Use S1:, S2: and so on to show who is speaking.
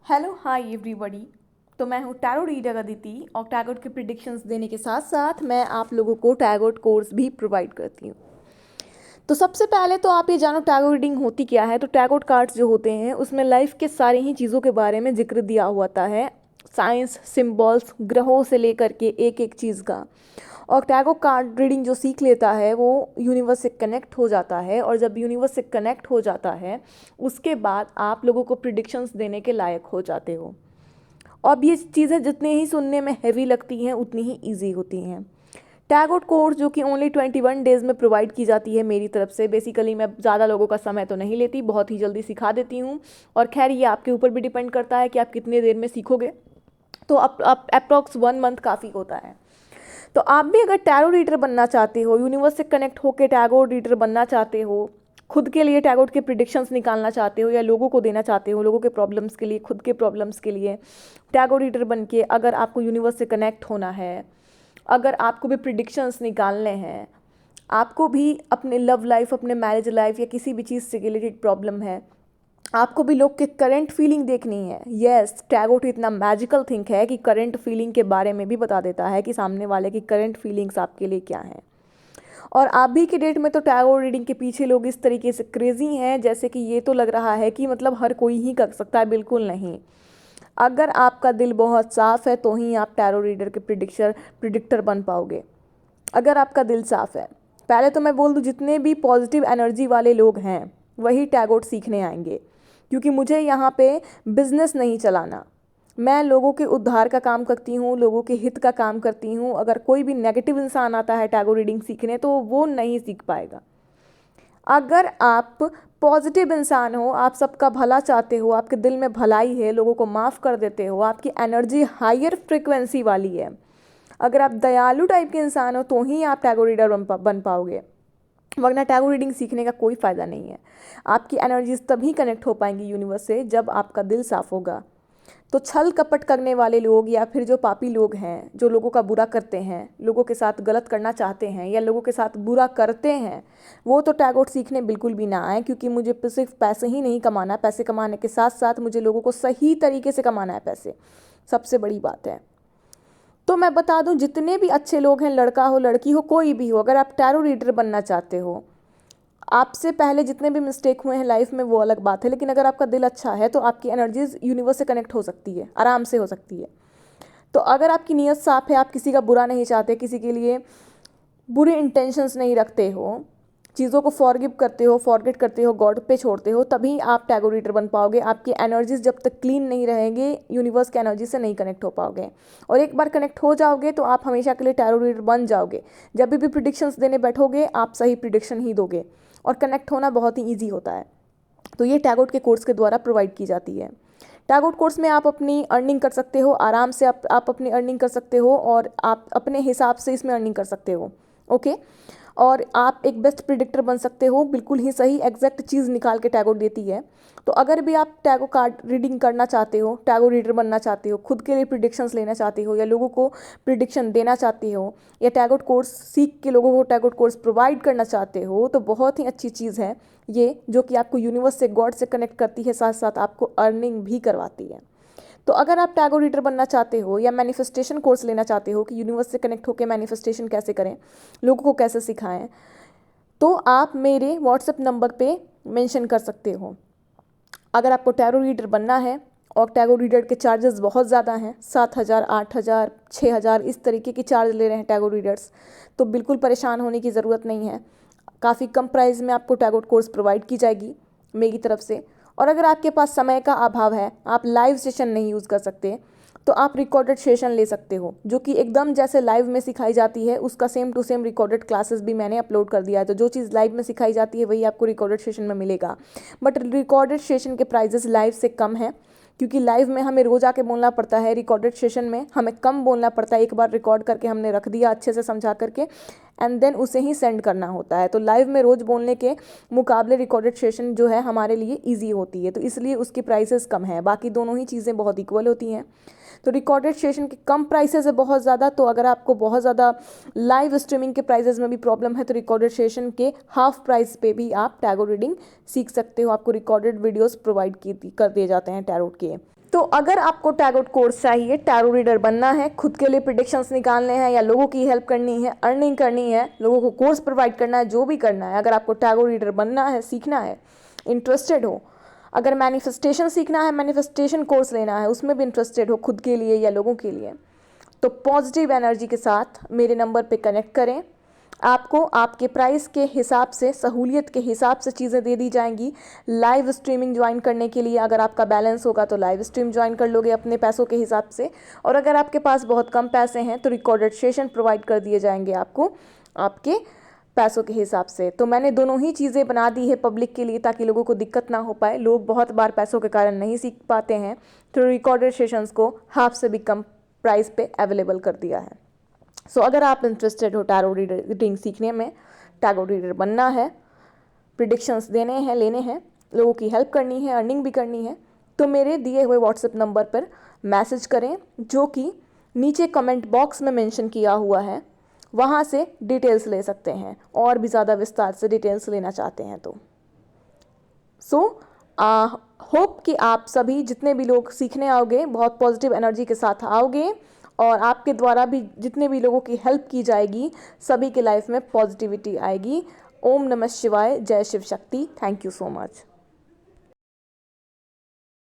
S1: Hello hi everybody. तो मैं हूँ टैरोट रीडर अदिति और टैरोट के प्रिडिक्शंस देने के साथ साथ मैं आप लोगों को टैरोट कोर्स भी प्रोवाइड करती हूँ। तो सबसे पहले तो आप ये जानो टैरोट रीडिंग होती क्या है। तो टैरोट कार्ड्स जो होते हैं उसमें लाइफ के सारी ही चीज़ों के बारे में जिक्र दिया होता है, साइंस, सिंबल्स, ग्रहों से लेकर के एक एक चीज़ का। और टैरो कार्ड रीडिंग जो सीख लेता है वो यूनिवर्स से कनेक्ट हो जाता है, और जब यूनिवर्स से कनेक्ट हो जाता है उसके बाद आप लोगों को प्रिडिक्शंस देने के लायक हो जाते हो। अब ये चीज़ें जितनी ही सुनने में हैवी लगती हैं उतनी ही ईजी होती हैं। टैगोट कोर्स जो कि ओनली 21 डेज़ में प्रोवाइड की जाती है मेरी तरफ से। बेसिकली मैं ज़्यादा लोगों का समय तो नहीं लेती, बहुत ही जल्दी सिखा देती हूँ। और खैर ये आपके ऊपर भी डिपेंड करता है कि आप कितने देर में सीखोगे। तो आप अप्रॉक्स 1 मंथ काफ़ी होता है। तो आप भी अगर टैरो रीडर बनना चाहते हो, यूनिवर्स से कनेक्ट होकर टैरो रीडर बनना चाहते हो, खुद के लिए टैरोट के प्रिडिक्शंस निकालना चाहते हो या लोगों को देना चाहते हो, लोगों के प्रॉब्लम्स के लिए, खुद के प्रॉब्लम्स के लिए, टैरो रीडर बन के अगर आपको यूनिवर्स से कनेक्ट होना है, अगर आपको भी प्रिडिक्शंस निकालने हैं, आपको भी अपने लव लाइफ, अपने मैरिज लाइफ या किसी भी चीज़ से रिलेटेड प्रॉब्लम है, आपको भी लोग के करंट फीलिंग देखनी है। यस, टैरोट इतना मैजिकल थिंक है कि करंट फीलिंग के बारे में भी बता देता है कि सामने वाले की करंट फीलिंग्स आपके लिए क्या हैं। और आप भी की डेट में तो टैरो रीडिंग के पीछे लोग इस तरीके से क्रेजी हैं जैसे कि ये तो लग रहा है कि मतलब हर कोई ही कर सकता है। बिल्कुल नहीं। अगर आपका दिल बहुत साफ है तो ही आप टैरो रीडर के प्रिडिक्टर बन पाओगे। अगर आपका दिल साफ है, पहले तो मैं बोल दूँ जितने भी पॉजिटिव एनर्जी वाले लोग हैं वही टैरोट सीखने आएंगे, क्योंकि मुझे यहाँ पे बिजनेस नहीं चलाना। मैं लोगों के उद्धार का काम करती हूँ, लोगों के हित का काम करती हूँ। अगर कोई भी नेगेटिव इंसान आता है टैरो रीडिंग सीखने तो वो नहीं सीख पाएगा। अगर आप पॉजिटिव इंसान हो, आप सबका भला चाहते हो, आपके दिल में भलाई है, लोगों को माफ़ कर देते हो, आपकी एनर्जी हायर फ्रिक्वेंसी वाली है, अगर आप दयालु टाइप के इंसान हो तो ही आप टैरो रीडर बन पाओगे, वरना टैरो रीडिंग सीखने का कोई फ़ायदा नहीं है। आपकी एनर्जीज तभी कनेक्ट हो पाएंगी यूनिवर्स से जब आपका दिल साफ होगा। तो छल कपट करने वाले लोग या फिर जो पापी लोग हैं, जो लोगों का बुरा करते हैं, लोगों के साथ गलत करना चाहते हैं या लोगों के साथ बुरा करते हैं, वो तो टैरोट सीखने बिल्कुल भी ना आए, क्योंकि मुझे सिर्फ पैसे ही नहीं कमाना, पैसे कमाने के साथ साथ मुझे लोगों को सही तरीके से कमाना है पैसे, सबसे बड़ी बात है। तो मैं बता दूं जितने भी अच्छे लोग हैं, लड़का हो लड़की हो कोई भी हो, अगर आप टैरो रीडर बनना चाहते हो, आपसे पहले जितने भी मिस्टेक हुए हैं लाइफ में वो अलग बात है, लेकिन अगर आपका दिल अच्छा है तो आपकी एनर्जीज यूनिवर्स से कनेक्ट हो सकती है, आराम से हो सकती है। तो अगर आपकी नीयत साफ है, आप किसी का बुरा नहीं चाहते, किसी के लिए बुरे इंटेंशंस नहीं रखते हो, चीज़ों को फॉरगिव करते हो, फॉरगेट करते हो, गॉड पे छोड़ते हो, तभी आप टैरो रीडर बन पाओगे। आपकी एनर्जीज जब तक क्लीन नहीं रहेंगे यूनिवर्स के एनर्जी से नहीं कनेक्ट हो पाओगे। और एक बार कनेक्ट हो जाओगे तो आप हमेशा के लिए टैरो रीडर बन जाओगे। जब भी प्रिडिक्शंस देने बैठोगे आप सही प्रिडिक्शन ही दोगे, और कनेक्ट होना बहुत ही ईजी होता है। तो ये टैरोट के कोर्स के द्वारा प्रोवाइड की जाती है। टैरोट कोर्स में आप अपनी अर्निंग कर सकते हो, आराम से आप अपनी अर्निंग कर सकते हो, और आप अपने हिसाब से इसमें अर्निंग कर सकते हो। ओके। और आप एक बेस्ट प्रिडिक्टर बन सकते हो, बिल्कुल ही सही एग्जैक्ट चीज़ निकाल के टैरोट देती है। तो अगर भी आप टैरो कार्ड रीडिंग करना चाहते हो, टैरो रीडर बनना चाहते हो, खुद के लिए प्रिडिक्शंस लेना चाहते हो या लोगों को प्रिडिक्शन देना चाहते हो, या टैरोट कोर्स सीख के लोगों को टैरोट कोर्स प्रोवाइड करना चाहते हो, तो बहुत ही अच्छी चीज़ है ये, जो कि आपको यूनिवर्स से, गॉड से कनेक्ट करती है, साथ साथ आपको अर्निंग भी करवाती है। तो अगर आप टैरो रीडर बनना चाहते हो या मैनिफेस्टेशन कोर्स लेना चाहते हो कि यूनिवर्स से कनेक्ट होकर मैनिफेस्टेशन कैसे करें, लोगों को कैसे सिखाएं, तो आप मेरे व्हाट्सएप नंबर पे मेंशन कर सकते हो। अगर आपको टैरो रीडर बनना है, और टैरो रीडर के चार्जेस बहुत ज़्यादा हैं, 7,000, 8,000, 6,000 इस तरीके की चार्ज ले रहे हैं टैरो रीडर्स, तो बिल्कुल परेशान होने की ज़रूरत नहीं है। काफ़ी कम प्राइस में आपको टैरो कोर्स प्रोवाइड की जाएगी मेरी तरफ से। और अगर आपके पास समय का अभाव है, आप लाइव सेशन नहीं यूज़ कर सकते, तो आप रिकॉर्डेड सेशन ले सकते हो, जो कि एकदम जैसे लाइव में सिखाई जाती है उसका same to same recorded classes भी मैंने अपलोड कर दिया है। तो जो चीज़ लाइव में सिखाई जाती है वही आपको रिकॉर्डेड सेशन में मिलेगा। बट रिकॉर्डेड सेशन के प्राइजेस लाइव से कम है, क्योंकि लाइव में हमें रोज़ आके बोलना पड़ता है, रिकॉर्डेड सेशन में हमें कम बोलना पड़ता है। एक बार रिकॉर्ड करके हमने रख दिया अच्छे से समझा करके, एंड देन उसे ही सेंड करना होता है। तो लाइव में रोज़ बोलने के मुकाबले रिकॉर्डेड सेशन जो है हमारे लिए ईजी होती है, तो इसलिए उसकी प्राइसेस कम है। बाकी दोनों ही चीज़ें बहुत इक्वल होती हैं। तो रिकॉर्डेड सेशन के कम प्राइसेस है बहुत ज़्यादा। तो अगर आपको बहुत ज़्यादा लाइव स्ट्रीमिंग के प्राइसेस में भी प्रॉब्लम है तो रिकॉर्डेड सेशन के हाफ प्राइस पे भी आप टैरो रीडिंग सीख सकते हो। आपको रिकॉर्डेड वीडियोस प्रोवाइड कर दिए जाते हैं टैरोट के। तो अगर आपको टैरोट कोर्स चाहिए, टैरो रीडर बनना है, खुद के लिए प्रेडिक्शंस निकालने हैं या लोगों की हेल्प करनी है, अर्निंग करनी है, लोगों को कोर्स प्रोवाइड करना है, जो भी करना है, अगर आपको टैरो रीडर बनना है, सीखना है, इंटरेस्टेड हो, अगर मैनिफेस्टेशन सीखना है, मैनिफेस्टेशन कोर्स लेना है, उसमें भी इंटरेस्टेड हो खुद के लिए या लोगों के लिए, तो पॉजिटिव एनर्जी के साथ मेरे नंबर पे कनेक्ट करें। आपको आपके प्राइस के हिसाब से, सहूलियत के हिसाब से चीज़ें दे दी जाएंगी। लाइव स्ट्रीमिंग ज्वाइन करने के लिए अगर आपका बैलेंस होगा तो लाइव स्ट्रीम ज्वाइन कर लोगे अपने पैसों के हिसाब से, और अगर आपके पास बहुत कम पैसे हैं तो रिकॉर्डेड सेशन प्रोवाइड कर दिए जाएंगे आपको आपके पैसों के हिसाब से। तो मैंने दोनों ही चीज़ें बना दी है पब्लिक के लिए ताकि लोगों को दिक्कत ना हो पाए। लोग बहुत बार पैसों के कारण नहीं सीख पाते हैं, तो रिकॉर्डेड सेशंस को हाफ से भी कम प्राइस पे अवेलेबल कर दिया है। सो अगर आप इंटरेस्टेड हो टैरो रीडिंग सीखने में, टैरो रीडर बनना है, प्रिडिक्शंस देने हैं, लेने हैं, लोगों की हेल्प करनी है, अर्निंग भी करनी है, तो मेरे दिए हुए व्हाट्सएप नंबर पर मैसेज करें, जो कि नीचे कमेंट बॉक्स में मेंशन किया हुआ है। वहाँ से डिटेल्स ले सकते हैं, और भी ज़्यादा विस्तार से डिटेल्स लेना चाहते हैं तो। होप कि आप सभी जितने भी लोग सीखने आओगे बहुत पॉजिटिव एनर्जी के साथ आओगे, और आपके द्वारा भी जितने भी लोगों की हेल्प की जाएगी सभी के लाइफ में पॉजिटिविटी आएगी। ओम नमः शिवाय, जय Shiv Shakti. Thank you so much.